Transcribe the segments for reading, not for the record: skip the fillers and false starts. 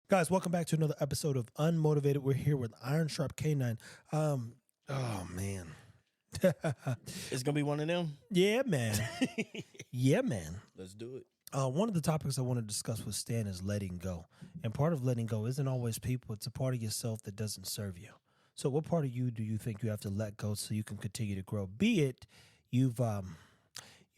Guys, welcome back to another episode of Unmotivated. We're here with Iron Sharp K9. Oh man. It's gonna be one of them. Yeah, man. Yeah, man. Let's do it. One of the topics I want to discuss with Stan is letting go. And part of letting go isn't always people, it's a part of yourself that doesn't serve you. So what part of you do you think you have to let go so you can continue to grow? Be it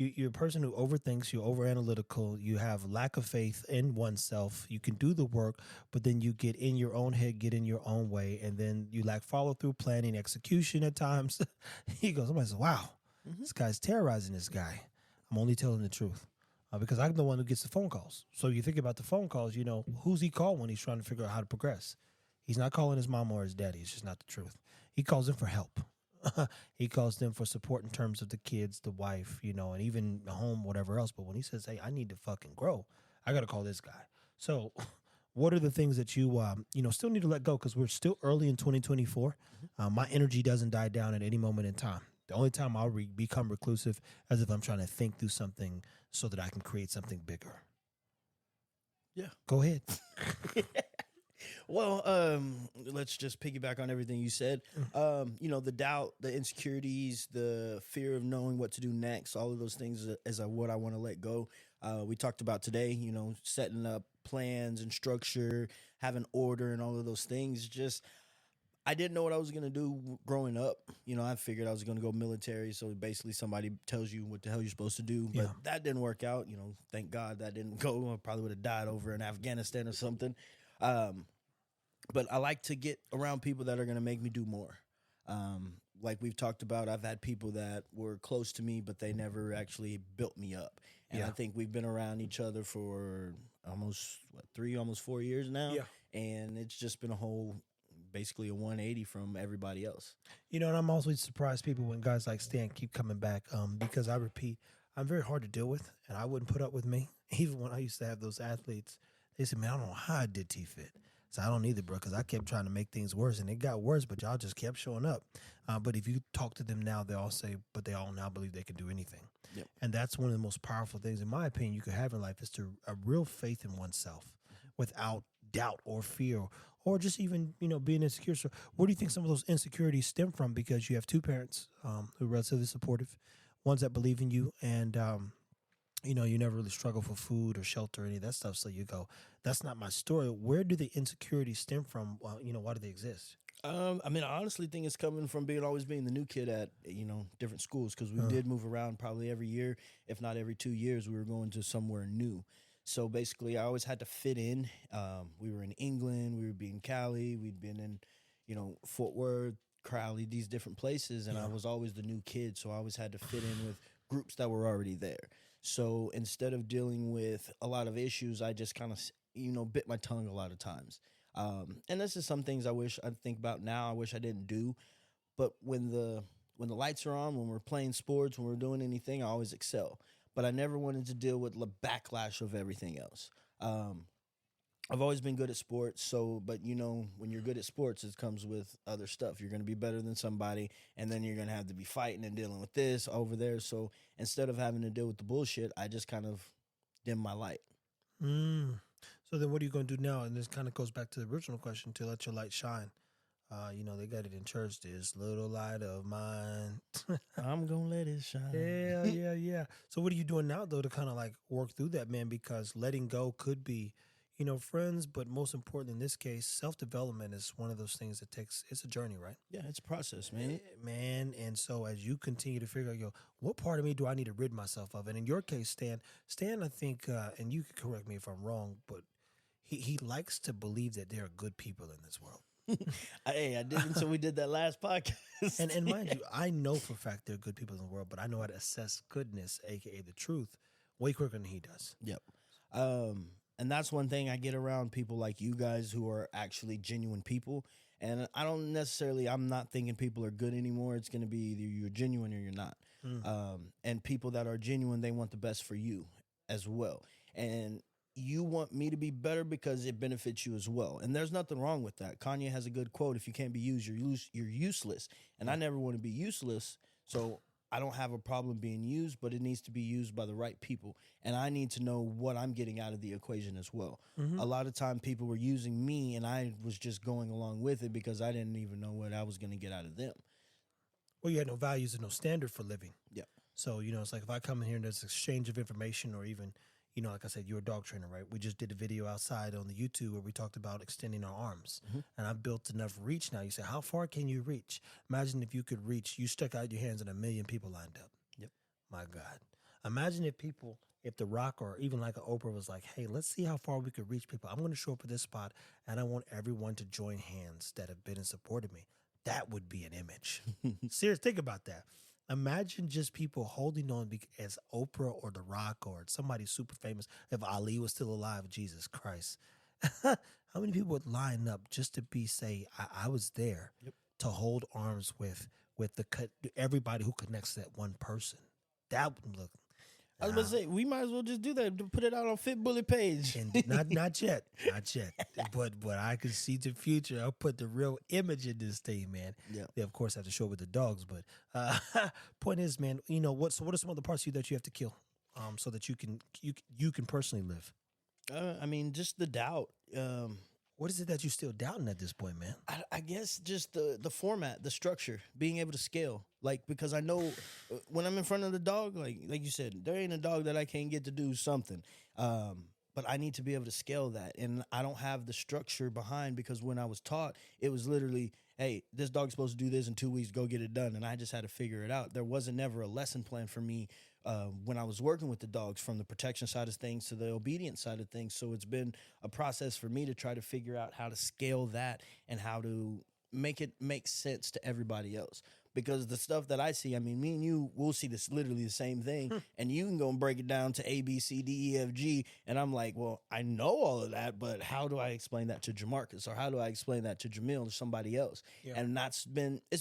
you're a person who overthinks, you're overanalytical, you have lack of faith in oneself, you can do the work, but then you get in your own head, get in your own way, and then you lack follow through, planning, execution at times. Somebody says, wow, this guy's terrorizing this guy. I'm only telling the truth. Because I'm the one who gets the phone calls. So you think about the phone calls, who's he call when he's trying to figure out how to progress? He's not calling his mom or his daddy. It's just not the truth. He calls them for help. He calls them for support in terms of the kids, the wife, and even the home, whatever else. But when he says, hey, I need to fucking grow, I got to call this guy. So what are the things that you, still need to let go? Because we're still early in 2024. My energy doesn't die down at any moment in time. The only time I'll become reclusive as if I'm trying to think through something so that I can create something bigger. Yeah. Go ahead. Well, let's just piggyback on everything you said. The doubt, the insecurities, the fear of knowing what to do next, all of those things is what I want to let go. We talked about today, setting up plans and structure, having order and all of those things. Just, I didn't know what I was going to do growing up. I figured I was going to go military. So basically somebody tells you what the hell you're supposed to do. But that didn't work out. Thank God that didn't go. I probably would have died over in Afghanistan or something. But I like to get around people that are going to make me do more. Like we've talked about, I've had people that were close to me, but they never actually built me up. And I think we've been around each other for almost 4 years now. Yeah. And it's just been basically a 180 from everybody else. And I'm always surprised people when guys like Stan keep coming back because I repeat, I'm very hard to deal with, and I wouldn't put up with me. Even when I used to have those athletes, they said, man, I don't know how I did T-Fit. So I don't either, bro, because I kept trying to make things worse, and it got worse, but y'all just kept showing up. But if you talk to them now, they all say, but they all now believe they can do anything. Yep. And that's one of the most powerful things, in my opinion, you could have in life is a real faith in oneself without doubt or fear or just even, being insecure. So where do you think some of those insecurities stem from? Because you have two parents who are relatively supportive, ones that believe in you, and you never really struggle for food or shelter or any of that stuff. So you go, that's not my story. Where do the insecurities stem from? Why do they exist? I honestly think it's coming from always being the new kid at, different schools. Cause we did move around probably every year, if not every 2 years, we were going to somewhere new. So basically I always had to fit in. We were in England, we would be in Cali, we'd been in, Fort Worth, Crowley, these different places. And I was always the new kid. So I always had to fit in with groups that were already there. So instead of dealing with a lot of issues, I just kind of, bit my tongue a lot of times. And this is some things I wish I think about now. I wish I didn't do. But when the lights are on, when we're playing sports, when we're doing anything, I always excel. But I never wanted to deal with the backlash of everything else. I've always been good at sports, but when you're good at sports, it comes with other stuff. You're going to be better than somebody, and then you're going to have to be fighting and dealing with this over there. So instead of having to deal with the bullshit, I just kind of dim my light. So then what are you going to do now? And this kind of goes back to the original question, to let your light shine. They got it in church, this little light of mine. I'm going to let it shine. Yeah. So what are you doing now, though, to kind of like work through that, man? Because letting go could be, friends, but most important in this case, self-development is one of those things that it's a journey, right? Yeah, it's a process, man. Man, and so as you continue to figure out, what part of me do I need to rid myself of? And in your case, Stan, I think, and you can correct me if I'm wrong, but he likes to believe that there are good people in this world. Hey, I did until we did that last podcast. And mind you, I know for a fact there are good people in the world, but I know how to assess goodness, aka the truth, way quicker than he does. Yep. And that's one thing I get around people like you guys who are actually genuine people. And I'm not thinking people are good anymore. It's going to be either you're genuine or you're not. And people that are genuine, they want the best for you as well. And you want me to be better because it benefits you as well. And there's nothing wrong with that. Kanye has a good quote: if you can't be used, you're useless. And I never want to be useless. So I don't have a problem being used, but it needs to be used by the right people. And I need to know what I'm getting out of the equation as well. Mm-hmm. A lot of time people were using me and I was just going along with it because I didn't even know what I was going to get out of them. Well, you had no values and no standard for living. Yeah. So, it's like if I come in here and there's exchange of information or even, like I said, you're a dog trainer, right? We just did a video outside on the YouTube where we talked about extending our arms. Mm-hmm. And I've built enough reach now. You say, how far can you reach? Imagine if you could reach, you stuck out your hands and 1 million people lined up. Yep. My God. Imagine if The Rock or even like an Oprah was like, hey, let's see how far we could reach people. I'm going to show up at this spot and I want everyone to join hands that have been and supported me. That would be an image. Serious, think about that. Imagine just people holding on as Oprah or The Rock or somebody super famous. If Ali was still alive, Jesus Christ. How many people would line up just to say, I was there to hold arms with everybody who connects to that one person? That would look. I was about to say, we might as well just do that. Put it out on Fit Bullet page. And not yet. But I can see the future. I'll put the real image in this thing, man. Yeah. They of course have to show it with the dogs, but point is, man, what are some of the parts of you that you have to kill, so that you can personally live? I mean, just the doubt. What is it that you're still doubting at this point, man? I guess just the format, the structure, being able to scale. Like, because I know when I'm in front of the dog, like you said, there ain't a dog that I can't get to do something. But I need to be able to scale that. And I don't have the structure behind, because when I was taught, it was literally, hey, this dog's supposed to do this in 2 weeks, go get it done. And I just had to figure it out. There wasn't never a lesson plan for me when I was working with the dogs, from the protection side of things to the obedience side of things. So it's been a process for me to try to figure out how to scale that and how to make it make sense to everybody else. Because the stuff that I see, I mean, me and you will see this literally the same thing, and you can go and break it down to A, B, C, D, E, F, G, and I'm like, well, I know all of that, but how do I explain that to Jamarcus, or how do I explain that to Jamil or somebody else? Yeah. And it's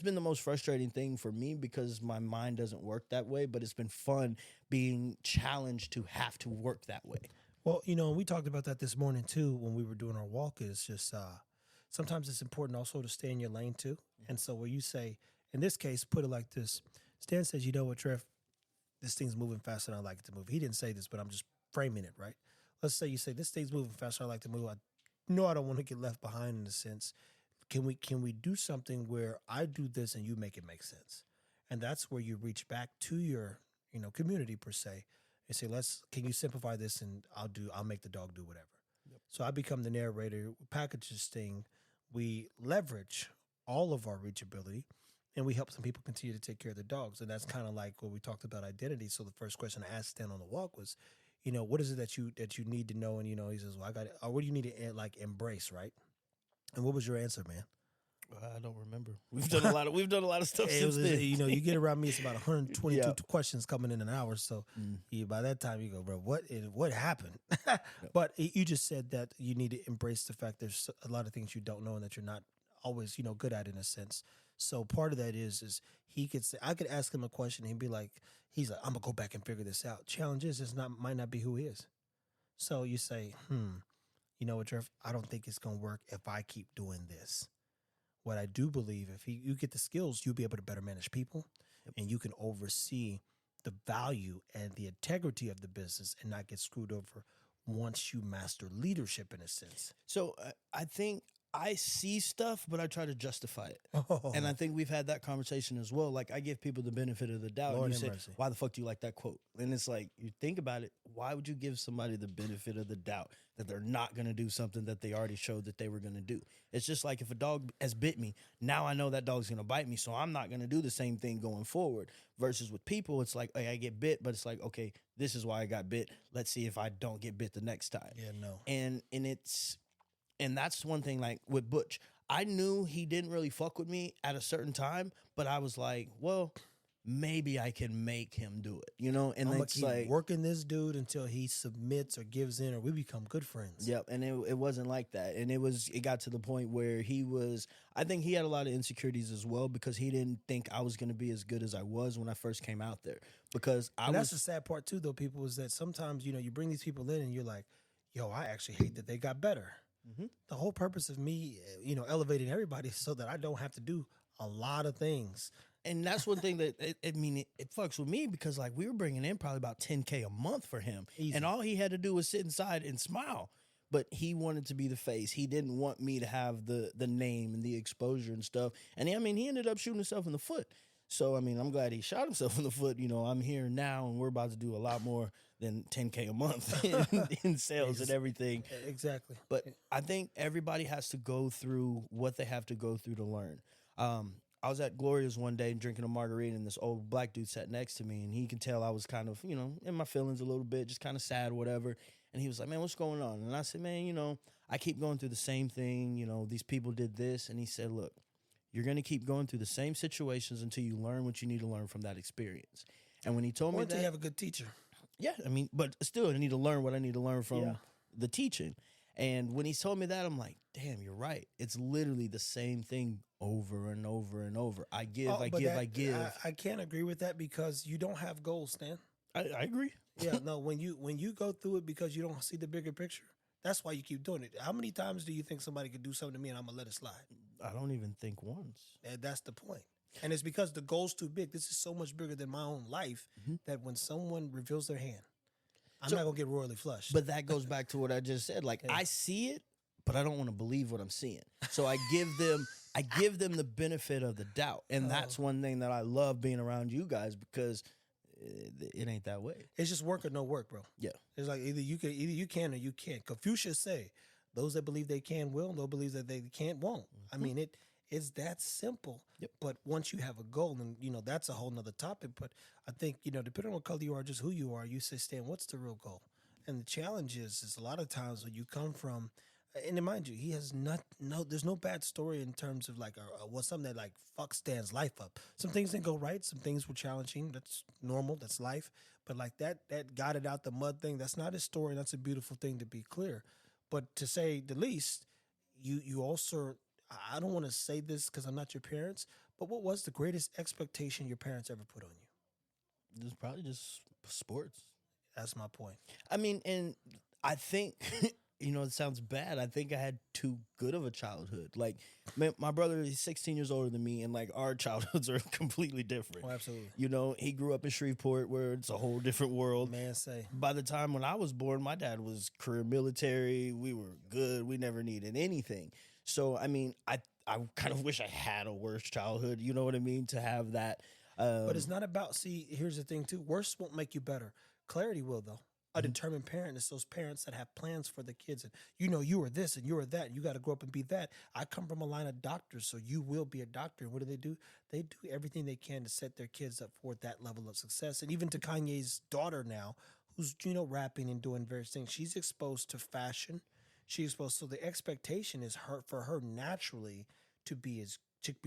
been the most frustrating thing for me, because my mind doesn't work that way, but it's been fun being challenged to have to work that way. Well, we talked about that this morning too when we were doing our walk. Is just sometimes it's important also to stay in your lane too. And so where you say, in this case, put it like this. Stan says, you know what, Trev, this thing's moving faster than I like it to move. He didn't say this, but I'm just framing it, right? Let's say you say, this thing's moving faster than I like to move. I know I don't want to get left behind, in a sense. Can we do something where I do this and you make it make sense? And that's where you reach back to your, community per se, and say, can you simplify this, and I'll make the dog do whatever. Yep. So I become the narrator, package this thing. We leverage all of our reachability, and we help some people continue to take care of their dogs. And that's kind of like what we talked about identity. So the first question I asked Stan on the walk was, what is it that you need to know? And, he says, well, I got it. What do you need to embrace, right? And what was your answer, man? I don't remember. We've done a lot of stuff since then. You get around me, it's about 122 questions coming in an hour. So by that time you go, bro, what happened? But you just said that you need to embrace the fact there's a lot of things you don't know and that you're not always, good at, in a sense. So part of that is he could say, I could ask him a question and he'd be like, I'm gonna go back and figure this out. Challenge is might not be who he is. So you say, you know what, Trev, I don't think it's gonna work if I keep doing this. What I do believe, if you get the skills, you'll be able to better manage people, and you can oversee the value and the integrity of the business and not get screwed over once you master leadership, in a sense. So I think I see stuff, but I try to justify it. Oh. And I think we've had that conversation as well. Like, I give people the benefit of the doubt. Lord, and you say, mercy. why the fuck do you like that quote? And it's like, you think about it. Why would you give somebody the benefit of the doubt that they're not going to do something that they already showed that they were going to do? It's just like, if a dog has bit me, now I know that dog's going to bite me, so I'm not going to do the same thing going forward. Versus with people, it's like, hey, I get bit, but it's like, okay, this is why I got bit. Let's see if I don't get bit the next time. Yeah, no. And that's one thing, like with Butch. I knew he didn't really fuck with me at a certain time, but I was like, well, maybe I can make him do it, And I'm it's keep like working this dude until he submits or gives in, or we become good friends. Yep, and it wasn't like that, and it got to the point where I think he had a lot of insecurities as well, because he didn't think I was going to be as good as I was when I first came out there. Because that's the sad part too, though, people, is that sometimes you bring these people in and you're like, yo, I actually hate that they got better. Mm-hmm. The whole purpose of me, elevating everybody is so that I don't have to do a lot of things. and that's one thing that it fucks with me because like we were bringing in probably about $10K a month for him, Easy. and all he had to do was sit inside and smile. But he wanted to be the face. He didn't want me to have the name and the exposure and stuff. And he ended up shooting himself in the foot. So I'm glad he shot himself in the foot. I'm here now, and we're about to do a lot more than $10K a month in sales and everything. Exactly. But I think everybody has to go through what they have to go through to learn. I was at Gloria's one day drinking a margarita, and this old black dude sat next to me, and he could tell I was kind of, in my feelings a little bit, just kind of sad or whatever. And he was like, man, what's going on? And I said, man, I keep going through the same thing. These people did this. And he said, look, you're going to keep going through the same situations until you learn what you need to learn from that experience. And when he told me that, you have a good teacher. Yeah, but still, I need to learn what I need to learn from the teaching. And when he told me that, I'm like, damn, you're right. It's literally the same thing over and over and over. I give. I can't agree with that because you don't have goals, Stan. I agree. Yeah, no, when you go through it because you don't see the bigger picture, that's why you keep doing it. How many times do you think somebody could do something to me and I'm going to let it slide? I don't even think once. And that's the point. And it's because the goal's too big. This is so much bigger than my own life that when someone reveals their hand, I'm not going to get royally flushed. But that goes back to what I just said. Like, I see it, but I don't want to believe what I'm seeing. So I give them the benefit of the doubt. And that's one thing that I love being around you guys because it ain't that way. It's just work or no work, bro. Yeah. It's like either you can or you can't. Confucius say, those that believe they can will, those believe that they can't won't. It's that simple. Yep. But once you have a goal, and that's a whole nother topic. But I think, depending on what color you are, just who you are, you say, Stan, what's the real goal? And the challenge is a lot of times when you come from, and mind you, he has there's no bad story in terms of like something that like fuck Stan's life up. Some things didn't go right. Some things were challenging. That's normal. That's life. But like that got it out the mud thing, that's not his story. That's a beautiful thing to be clear. But to say the least, you also, I don't want to say this because I'm not your parents, but what was the greatest expectation your parents ever put on you? It was probably just sports. That's my point. And I think, it sounds bad. I think I had too good of a childhood. Like, my brother is 16 years older than me, and like our childhoods are completely different. Oh, absolutely. He grew up in Shreveport, where it's a whole different world. Man, say. By the time when I was born, my dad was career military. We were good. We never needed anything. So, I kind of wish I had a worse childhood. You know what I mean? To have that. But it's not about, here's the thing too. Worse won't make you better. Clarity will, though. A determined parent is those parents that have plans for the kids. And you are this and you are that. And you got to grow up and be that. I come from a line of doctors, so you will be a doctor. And what do? They do everything they can to set their kids up for that level of success. And even to Kanye's daughter now, who's, rapping and doing various things, she's exposed to fashion. So the expectation is for her naturally to be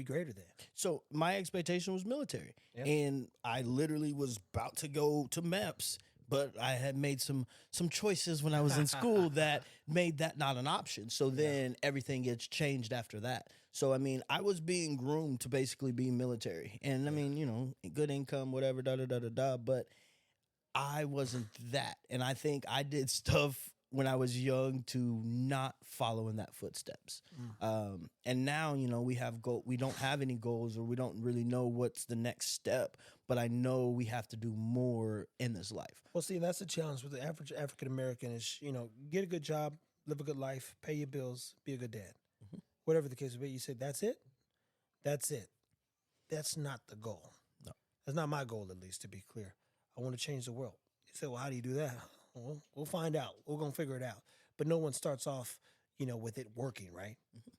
greater than. So my expectation was military. Yep. And I literally was about to go to MEPS. But I had made some choices when I was in school that made that not an option. So then everything gets changed after that. So, I was being groomed to basically be military. And, good income, whatever, da-da-da-da-da. But I wasn't that. And I think I did stuff when I was young to not follow in that footsteps. And now, we don't have any goals, or we don't really know what's the next step. But I know we have to do more in this life. Well, see, that's the challenge with the average African American is, get a good job, live a good life, pay your bills, be a good dad. Whatever the case may be, you say, that's it? That's it. That's not the goal. No. That's not my goal, at least, to be clear. I want to change the world. You say, well, how do you do that? Well, we'll find out. We're going to figure it out. But no one starts off, with it working, right?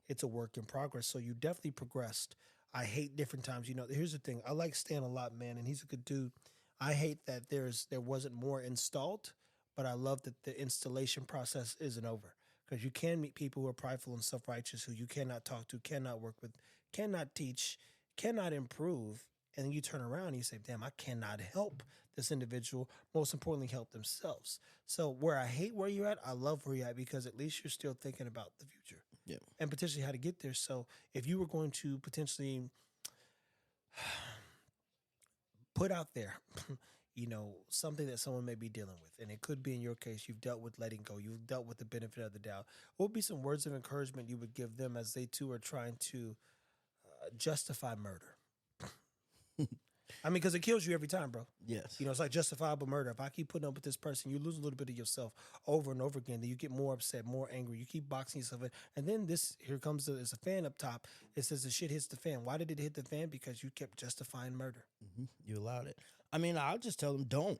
It's a work in progress. So you definitely progressed. I hate different times. Here's the thing. I like Stan a lot, man, and he's a good dude. I hate that there wasn't more installed, but I love that the installation process isn't over. Because you can meet people who are prideful and self-righteous, who you cannot talk to, cannot work with, cannot teach, cannot improve, and then you turn around and you say, damn, I cannot help this individual, most importantly, help themselves. So where I hate where you're at, I love where you're at, because at least you're still thinking about the future. Yeah. And potentially how to get there. So if you were going to potentially put out there, something that someone may be dealing with, and it could be in your case, you've dealt with letting go, you've dealt with the benefit of the doubt, what would be some words of encouragement you would give them as they too are trying to justify murder? I mean, because it kills you every time, bro. Yes. You know, it's like justifiable murder. If I keep putting up with this person, you lose a little bit of yourself over and over again. Then you get more upset, more angry. You keep boxing yourself in. And then here comes it's a fan up top. It says the shit hits the fan. Why did it hit the fan? Because you kept justifying murder. You allowed it. I mean, I'll just tell them don't.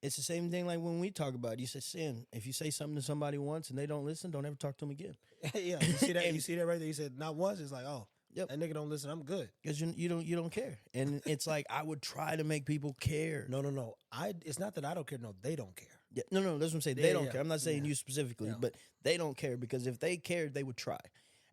It's the same thing like when we talk about it. You said sin. If you say something to somebody once and they don't listen, don't ever talk to them again. Yeah, you see that? You see that right there? You said not once. It's like, oh, Yep. that nigga don't listen. I'm good. Because you don't care. And it's like I would try to make people care. No. It's not that I don't care. No, they don't care. Yeah, no, that's what I'm saying. Yeah, They don't yeah, care. I'm not saying yeah. you specifically, Yeah. but they don't care because if they cared, they would try.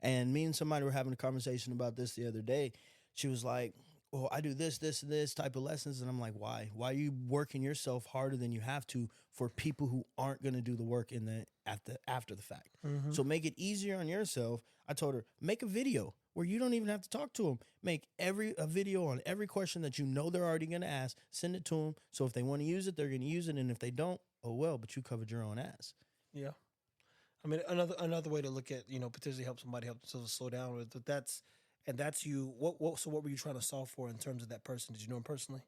And me and somebody were having a conversation about this the other day. She was like, well, I do this, and this type of lessons. And I'm like, why? Why are you working yourself harder than you have to for people who aren't going to do the work after the fact? Mm-hmm. So make it easier on yourself. I told her, make a video where you don't even have to talk to them. Make a video on every question that you know they're already going to ask. Send it to them. So if they want to use it, they're going to use it. And if they don't, oh well, but you covered your own ass. Yeah. I mean, another way to look at, potentially help somebody help themselves slow down with, but that's you. So what were you trying to solve for in terms of that person? Did you know him personally?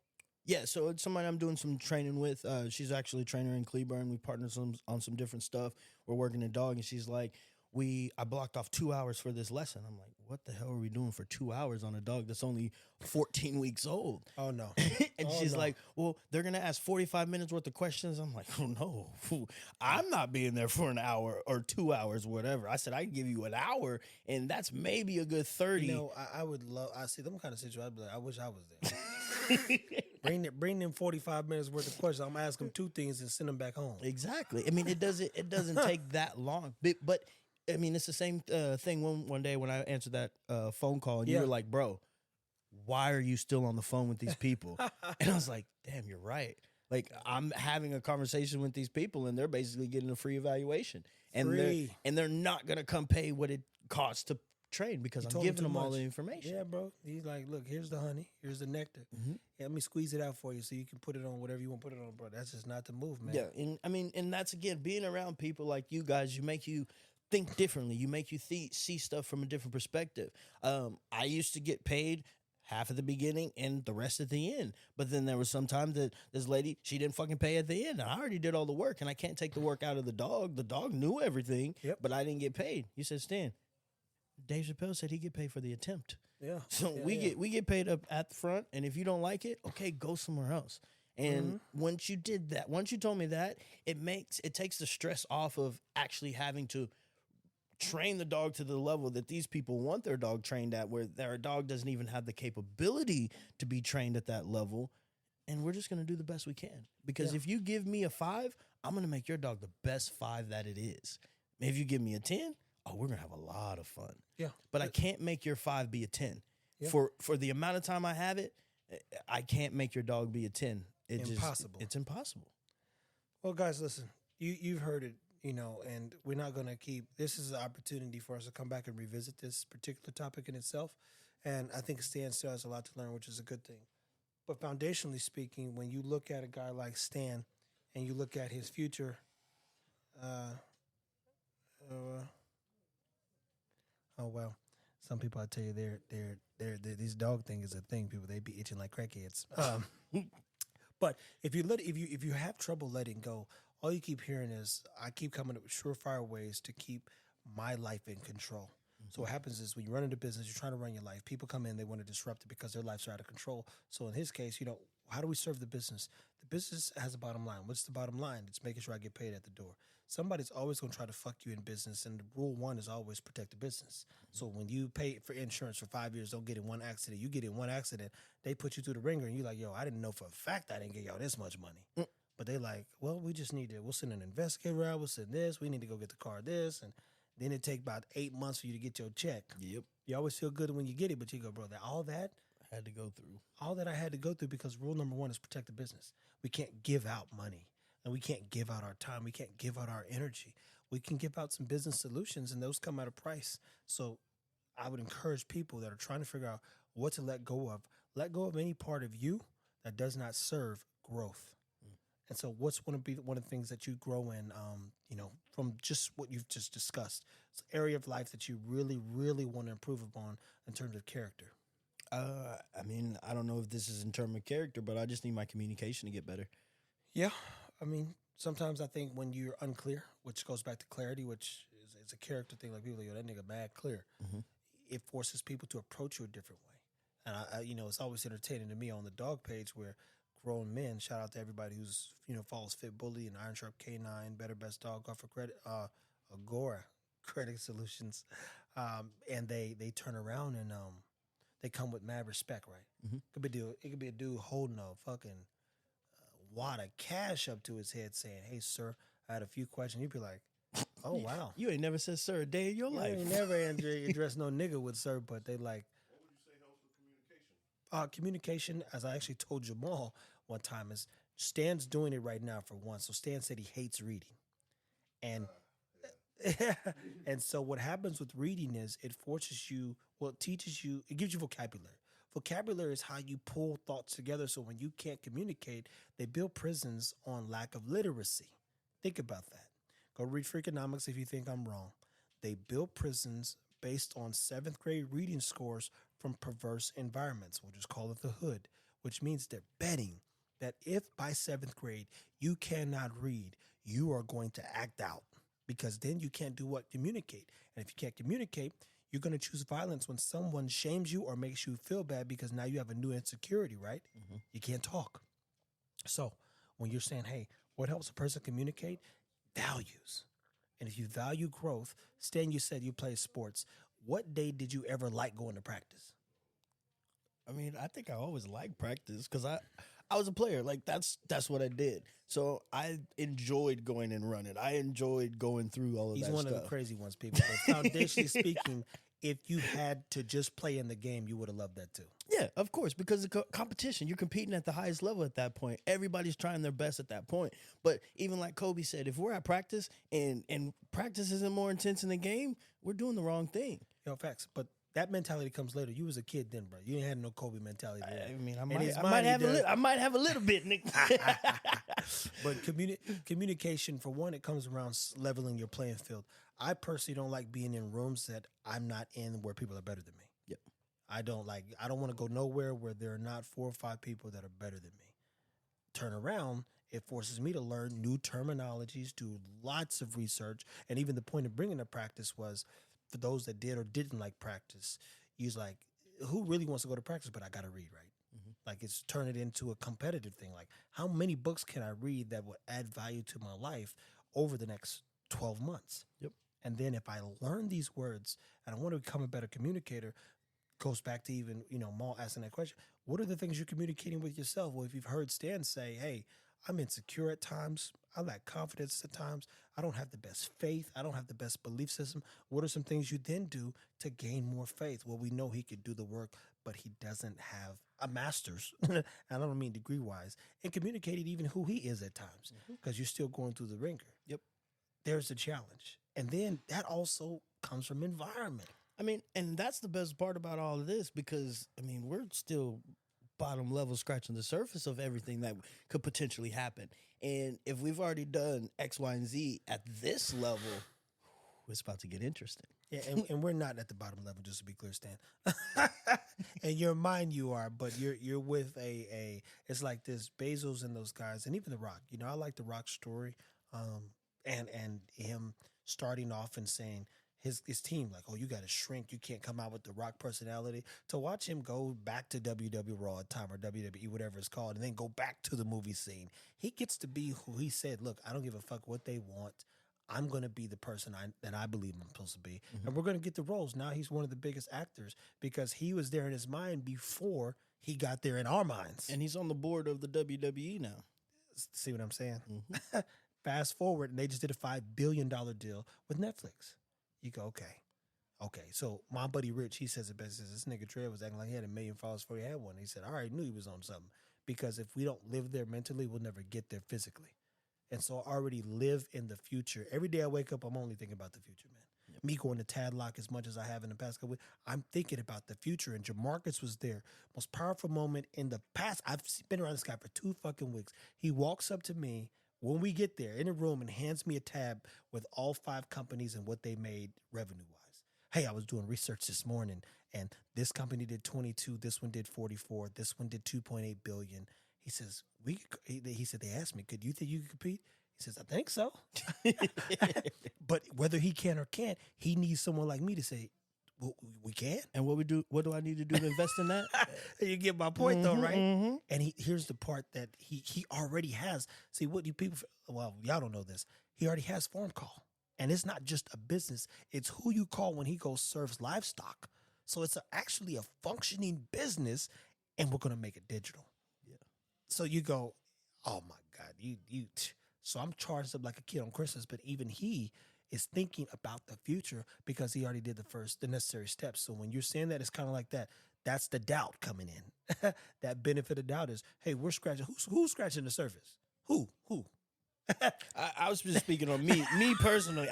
Yeah, so it's somebody I'm doing some training with. She's actually a trainer in Cleburne. We partnered on some different stuff. We're working a dog, and she's like, I blocked off 2 hours for this lesson. I'm like, what the hell are we doing for 2 hours on a dog that's only 14 weeks old? Oh, no. And she's like, well, they're going to ask 45 minutes worth of questions. I'm like, oh, no. I'm not being there for an hour or 2 hours, whatever. I said, I can give you an hour, and that's maybe a good 30. I would love, I see them kind of situations. I'd be like, I wish I was there. Bring them 45 minutes worth of questions. I'm going to ask them two things and send them back home. Exactly. I mean, it doesn't take that long. But I mean, it's the same thing one day when I answered that phone call, and you were like, bro, why are you still on the phone with these people? And I was like, damn, you're right. Like, I'm having a conversation with these people, and they're basically getting a free evaluation. And they're not going to come pay what it costs to train because I'm giving them all the information. Yeah, bro. He's like, look, here's the honey. Here's the nectar. Mm-hmm. Yeah, let me squeeze it out for you so you can put it on whatever you want to put it on, bro. That's just not the move, man. Yeah, and I mean, and that's, again, being around people like you guys, make you think differently. You make you see stuff from a different perspective. I used to get paid half at the beginning and the rest at the end. But then there was some time that this lady, she didn't fucking pay at the end. And I already did all the work, and I can't take the work out of the dog. The dog knew everything, but I didn't get paid. You said, Stan, Dave Chappelle said he get paid for the attempt. Yeah. So we get paid up at the front, and if you don't like it, okay, go somewhere else. And once you did that, once you told me that, it takes the stress off of actually having to train the dog to the level that these people want their dog trained at, where their dog doesn't even have the capability to be trained at that level. And we're just going to do the best we can. Because if you give me a 5, I'm going to make your dog the best 5 that it is. If you give me a 10, we're going to have a lot of fun. Yeah. But I can't make your 5 be a 10. Yeah. For the amount of time I have it, I can't make your dog be a 10. Impossible. It's impossible. Well, guys, listen, you've heard it. And we're not going to this is an opportunity for us to come back and revisit this particular topic in itself. And I think Stan still has a lot to learn, which is a good thing. But foundationally speaking, when you look at a guy like Stan and you look at his future, some people, I tell you, they're this dog thing is a thing. People, they be itching like crackheads. But if you have trouble letting go, all you keep hearing is, I keep coming up with surefire ways to keep my life in control. Mm-hmm. So what happens is when you run into business, you're trying to run your life. People come in, they want to disrupt it because their lives are out of control. So in his case, how do we serve the business? The business has a bottom line. What's the bottom line? It's making sure I get paid at the door. Somebody's always going to try to fuck you in business, and rule 1 is always protect the business. Mm-hmm. So when you pay for insurance for 5 years, don't get in one accident. You get in one accident, they put you through the ringer, and you're like, yo, I didn't know for a fact I didn't get y'all this much money. Mm. But they like, well, we just we'll send an investigator out, we'll send this, we need to go get the car this, and then it take about 8 months for you to get your check. Yep. You always feel good when you get it, but you go, bro, all that I had to go through. All that I had to go through, because rule number 1 is protect the business. We can't give out money, and we can't give out our time. We can't give out our energy. We can give out some business solutions, and those come at a price. So I would encourage people that are trying to figure out what to let go of. Let go of any part of you that does not serve growth. And so what's going to be one of the things that you grow in, from just what you've just discussed? It's an area of life that you really, really want to improve upon in terms of character. I mean, I don't know if this is in terms of character, but I just need my communication to get better. Yeah, I mean, sometimes I think when you're unclear, which goes back to clarity, which is a character thing. Like people, like, yo, that nigga mad clear. Mm-hmm. It forces people to approach you a different way. And it's always entertaining to me on the dog page where grown men. Shout out to everybody who's follows Fit Bully and Iron Sharp K9, Better Best Dog Offer Credit, Agora Credit Solutions, and they turn around and they come with mad respect, right? Mm-hmm. It could be a dude holding a fucking wad of cash up to his head, saying, "Hey, sir, I had a few questions." You'd be like, "Oh wow." You ain't never said sir a day in your You life. ain't never address no nigga with sir, but they like What would you say helps with communication? communication. As I actually told Jamal one time, is Stan's doing it right now for one. So Stan said he hates reading, and and so what happens with reading is it forces you, well, it teaches you, it gives you vocabulary. Vocabulary is how you pull thoughts together. So when you can't communicate, they build prisons on lack of literacy. Think about that. Go read Freakonomics if you think I'm wrong. They build prisons based on seventh grade reading scores from perverse environments. We'll just call it the hood, which means they're betting that if by seventh grade you cannot read, you are going to act out because then you can't do what? Communicate. And if you can't communicate, you're going to choose violence when someone shames you or makes you feel bad because now you have a new insecurity, right? Mm-hmm. You can't talk. So when you're saying, hey, what helps a person communicate? Values. And if you value growth, Stan, you said you play sports. What day did you ever like going to practice? I mean, I think I always liked practice because I was a player. Like that's what I did. So I enjoyed going and running. I enjoyed going through all of He's that one stuff. of the crazy ones, people. But foundationally speaking, if you had to just play in the game, you would have loved that too. Yeah, of course, because the competition, you're competing at the highest level at that point. Everybody's trying their best at that point. But even like Kobe said, if we're at practice and practice isn't more intense in the game, we're doing the wrong thing. Facts. But that mentality comes later. You was a kid then, bro. You ain't had no Kobe mentality then. I mean, his I mind, might he have does. I might have a little bit, Nick. But communication, for one, it comes around leveling your playing field. I personally don't like being in rooms that I'm not in where people are better than me. Yep. I don't want to go nowhere where there are not 4 or 5 people that are better than me. Turn around, it forces me to learn new terminologies, do lots of research, and even the point of bringing the practice was for those that did or didn't like practice, use like, who really wants to go to practice? But I got to read, right? Mm-hmm. Like it's turn it into a competitive thing. Like how many books can I read that will add value to my life over the next 12 months? Yep. And then if I learn these words and I want to become a better communicator, goes back to even, Maul asking that question. What are the things you're communicating with yourself? Well, if you've heard Stan say, hey, I'm insecure at times. I lack confidence at times. I don't have the best faith. I don't have the best belief system. What are some things you then do to gain more faith? Well, we know he could do the work, but he doesn't have a master's. And I don't mean degree-wise. And communicating even who he is at times because you're still going through the ringer. Yep. There's a challenge. And then that also comes from environment. I mean, and that's the best part about all of this because, I mean, we're still bottom level scratching the surface of everything that could potentially happen. And if we've already done X, Y, and Z at this level, it's about to get interesting. Yeah, and we're not at the bottom level, just to be clear, Stan. In your mind, you are, but you're with a. It's like this Bezos and those guys, and even The Rock. I like The Rock's story, and him starting off and saying his team like, oh, you got to shrink, you can't come out with the Rock personality. To watch him go back to WW Raw at time or WWE, whatever it's called, and then go back to the movie scene, he gets to be who he said. Look, I don't give a fuck what they want. I'm going to be the person that I believe I'm supposed to be. Mm-hmm. And we're going to get the roles. Now he's one of the biggest actors because he was there in his mind before he got there in our minds. And he's on the board of the WWE now. See what I'm saying? Mm-hmm. Fast forward, and they just did a $5 billion deal with Netflix. You go, okay. So my buddy Rich, he says it best. He says, this nigga Trev was acting like he had 1 million followers before he had one. He said, I already knew he was on something because if we don't live there mentally, we'll never get there physically. And so I already live in the future. Every day I wake up, I'm only thinking about the future, man. Yep. Me going to Tadlock as much as I have in the past couple weeks, I'm thinking about the future. And Jamarcus was there. Most powerful moment in the past. I've been around this guy for 2 fucking weeks. He walks up to me when we get there in a room and hands me a tab with all 5 companies and what they made revenue-wise. Hey, I was doing research this morning, and this company did 22, this one did 44, this one did 2.8 billion. He says, he said, they asked me, could you think you could compete? He says, I think so. But whether he can or can't, he needs someone like me to say, well, we can. And what do I need to do to invest in that? You get my point, though, right? Mm-hmm. And here's the part that he already has. See, what do people? Well, y'all don't know this. He already has phone call, and it's not just a business. It's who you call when he goes serves livestock. So it's actually a functioning business, and we're gonna make it digital. Yeah. So you go, oh my God, you. So I'm charged up like a kid on Christmas, but even he is thinking about the future because he already did the necessary steps. So when you're saying that, it's kind of like that. That's the doubt coming in. That benefit of doubt is, hey, we're scratching. Who's scratching the surface? Who? I was just speaking on me personally.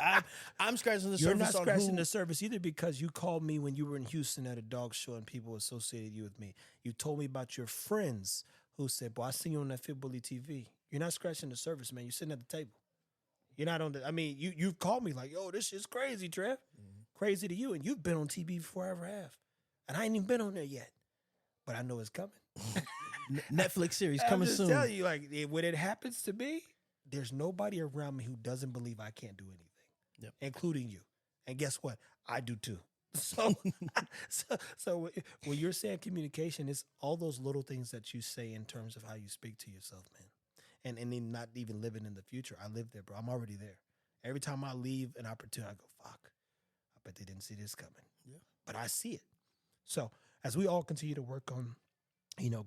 I'm scratching the You're surface. not scratching on the surface either because you called me when you were in Houston at a dog show and people associated you with me. You told me about your friends who said, boy, I seen you on that Fit Bully TV. You're not scratching the surface, man. You're sitting at the table. You're not on the, I mean, you've called me like, yo, this shit's crazy, Trev. Crazy to you. And you've been on TV before I ever have. And I ain't even been on there yet. But I know it's coming. Netflix series I'm coming just soon. telling you, like, when it happens to me, there's nobody around me who doesn't believe I can't do anything, including you. And guess what? I do too. So, so when you're saying communication, it's all those little things that you say in terms of how you speak to yourself, man. And then not even living in the future. I live there, bro. I'm already there. Every time I leave an opportunity, I go, fuck. I bet they didn't see this coming. Yeah. But I see it. So as we all continue to work on,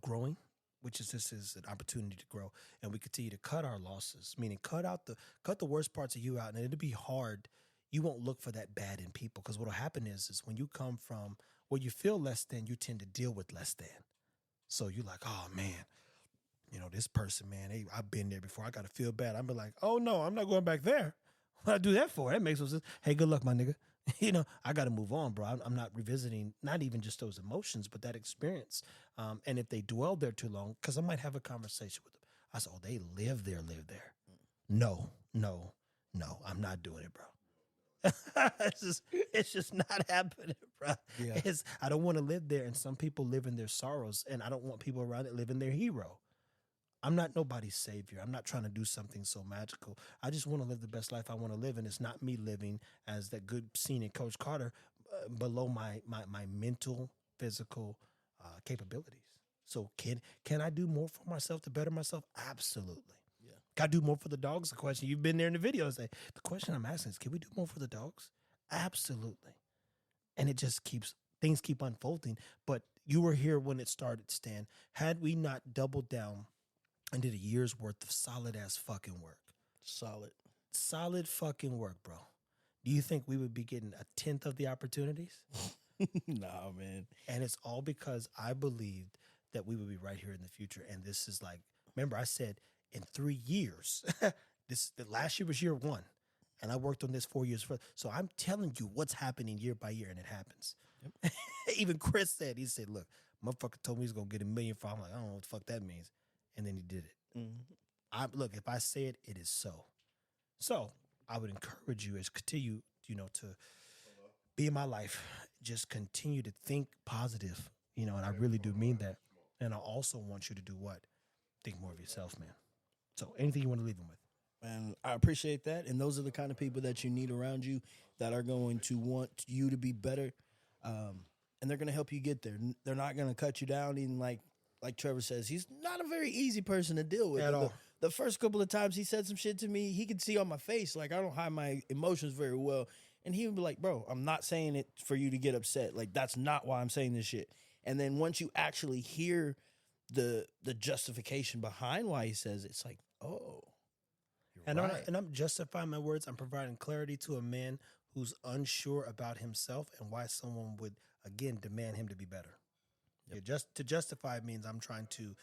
growing, which is this is an opportunity to grow, and we continue to cut our losses, meaning cut the worst parts of you out, and it'll be hard. You won't look for that bad in people because what'll happen is when you come from where you feel less than, you tend to deal with less than. So you're like, oh man, this person, man, hey, I've been there before. I got to feel bad. I'm like, oh, no, I'm not going back there. What I do that for? That makes no sense. Hey, good luck, my nigga. I got to move on, bro. I'm not revisiting, not even just those emotions, but that experience. And if they dwell there too long, because I might have a conversation with them. I said, oh, they live there. No, I'm not doing it, bro. It's just not happening, bro. Yeah. I don't want to live there. And some people live in their sorrows, and I don't want people around that live in their hero. I'm not nobody's savior. I'm not trying to do something so magical. I just want to live the best life I want to live, and it's not me living as that good scene in Coach Carter below my mental, physical capabilities. So can I do more for myself to better myself? Absolutely. Yeah. Can I do more for the dogs? The question you've been there in the videos. The question I'm asking is, can we do more for the dogs? Absolutely. And it just things keep unfolding. But you were here when it started, Stan. Had we not doubled down and did a year's worth of solid-ass fucking work. Solid fucking work, bro. Do you think we would be getting a 10th of the opportunities? Nah, man. And it's all because I believed that we would be right here in the future. And this is like, remember I said in 3 years, the last year was year one. And I worked on this 4 years further. So I'm telling you what's happening year by year, and it happens. Yep. Even Chris said, look, motherfucker told me he's going to get $1 million for. I'm like, I don't know what the fuck that means. And then he did it. Mm-hmm. Look, if I say it, it is so. So I would encourage you as continue, to be in my life. Just continue to think positive, and I really do mean that. And I also want you to do what? Think more of yourself, man. So anything you want to leave them with? And I appreciate that. And those are the kind of people that you need around you that are going to want you to be better. And they're going to help you get there. They're not going to cut you down. Even like Trevor says, he's not a very easy person to deal with. At all. The first couple of times he said some shit to me, he could see on my face, like I don't hide my emotions very well. And he would be like, bro, I'm not saying it for you to get upset. Like, that's not why I'm saying this shit. And then once you actually hear the justification behind why he says it, it's like, oh, And, right. I'm justifying my words. I'm providing clarity to a man who's unsure about himself and why someone would, again, demand him to be better. Yep. Yeah, to justify means I'm trying to,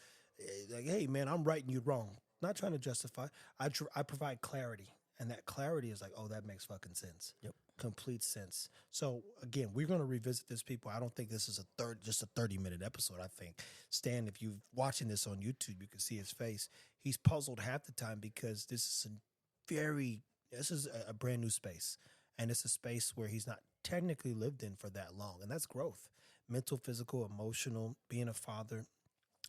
like, hey, man, I'm right and you're wrong. Not trying to justify. I provide clarity. And that clarity is like, oh, that makes fucking sense. Yep. Complete sense. So, again, we're going to revisit this, people. I don't think this is just a 30-minute episode, I think. Stan, if you're watching this on YouTube, you can see his face. He's puzzled half the time because this is a brand new space. And it's a space where he's not technically lived in for that long. And that's growth. mental, physical, emotional, being a father,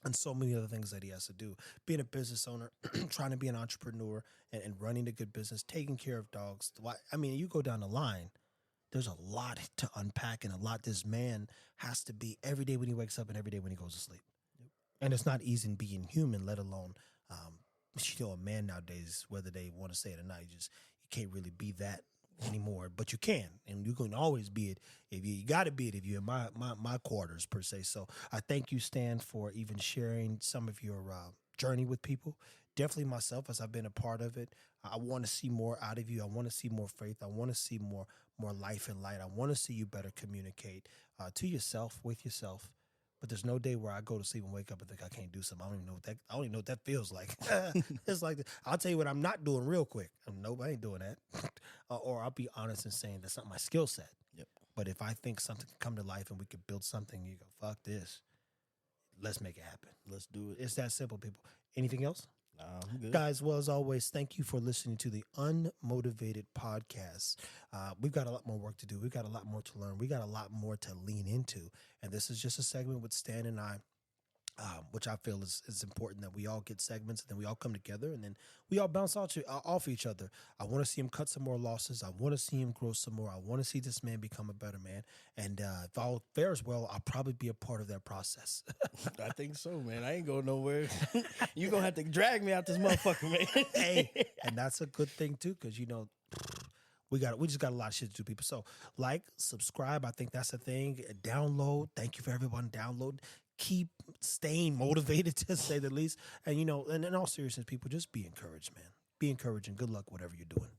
and so many other things that he has to do. Being a business owner, trying to be an entrepreneur, and running a good business, taking care of dogs. I mean, you go down the line, there's a lot to unpack and a lot this man has to be every day when he wakes up and every day when he goes to sleep. And it's not easy in being human, let alone, a man nowadays, whether they want to say it or not, you can't really be that anymore, but you can, and you can always be it if you got to be it if you're in my quarters per se. So I thank you, Stan, for even sharing some of your journey with people. Definitely myself, as I've been a part of it. I want to see more out of you. I want to see more faith. I want to see more life and light. I want to see you better communicate to yourself, with yourself. But there's no day where I go to sleep and wake up and think I can't do something. I don't even know what that feels like. It's like, I'll tell you what I'm not doing real quick. Nope, I ain't doing that. Or I'll be honest in saying that's not my skill set. Yep. But if I think something can come to life and we could build something, you go, fuck this. Let's make it happen. Let's do it. It's that simple, people. Anything else? I'm good. Guys, well, as always, thank you for listening to the Unmotivated Podcast. We've got a lot more work to do. We've got a lot more to learn. We got a lot more to lean into. And this is just a segment with Stan and I, which I feel is important that we all get segments and then we all come together and then we all bounce off each other. I want to see him cut some more losses. I want to see him grow some more. I want to see this man become a better man. And if all fares well, I'll probably be a part of that process. I think so, man. I ain't going nowhere. You're going to have to drag me out this motherfucker, man. Hey, and that's a good thing too, because we just got a lot of shit to do, people. So subscribe. I think that's the thing. Download. Thank you for everyone download. Keep staying motivated, to say the least. And and in all seriousness, people, just be encouraged, man. Be encouraged and good luck whatever you're doing.